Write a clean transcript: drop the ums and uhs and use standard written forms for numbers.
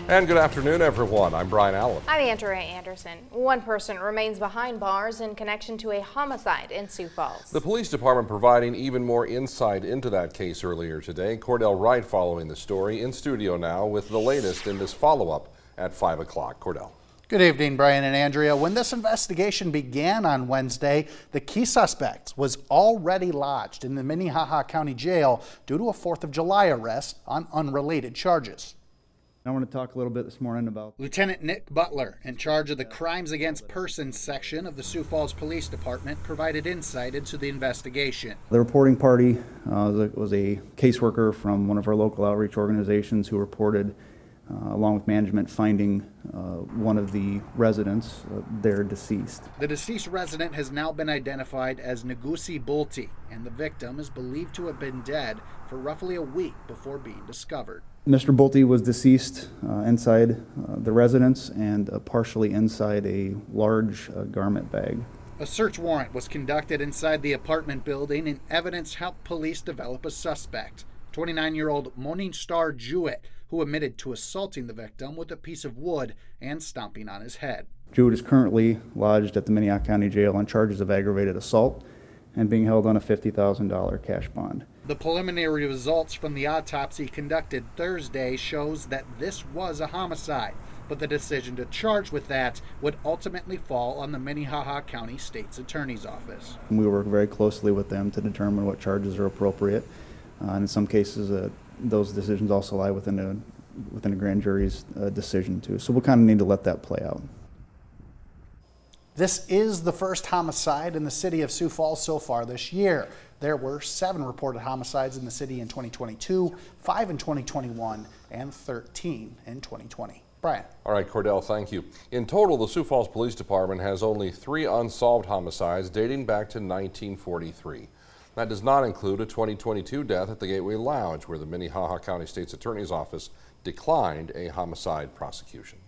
And good afternoon, everyone. I'm Brian Allen. I'm Andrea Anderson. One person remains behind bars in connection to a homicide in Sioux Falls. The police department providing even more insight into that case earlier today. Cordell Wright following the story in studio now with the latest in this follow-up at 5 o'clock. Cordell. Good evening, Brian and Andrea. When this investigation began on Wednesday, the key suspect was already lodged in the Minnehaha County Jail due to a 4th of July arrest on unrelated charges. I want to talk a little bit this morning about Lieutenant Nick Butler, in charge of the Crimes Against Persons section of the Sioux Falls Police Department, provided insight into the investigation. the reporting party. Was a caseworker from one of our local outreach organizations who reported, along with management, finding one of the residents there deceased. The deceased resident has now been identified as Negusi Bulti, and the victim is believed to have been dead for roughly a week before being discovered. Mr. Bolte was deceased inside the residence and partially inside a large garment bag. A search warrant was conducted inside the apartment building, and evidence helped police develop a suspect, 29-year-old Morningstar Jewett, who admitted to assaulting the victim with a piece of wood and stomping on his head. Jewett is currently lodged at the Minnehaha County Jail on charges of aggravated assault and being held on a $50,000 cash bond. The preliminary results from the autopsy conducted Thursday shows that this was a homicide, but the decision to charge with that would ultimately fall on the Minnehaha County State's Attorney's Office. We work very closely with them to determine what charges are appropriate. And in some cases, those decisions also lie within a grand jury's decision too. So we'll kind of need to let that play out. This is the first homicide in the city of Sioux Falls so far this year. There were 7 reported homicides in the city in 2022, 5 in 2021, and 13 in 2020. Brian. All right, Cordell, thank you. In total, the Sioux Falls Police Department has only 3 unsolved homicides dating back to 1943. That does not include a 2022 death at the Gateway Lounge, where the Minnehaha County State's Attorney's Office declined a homicide prosecution.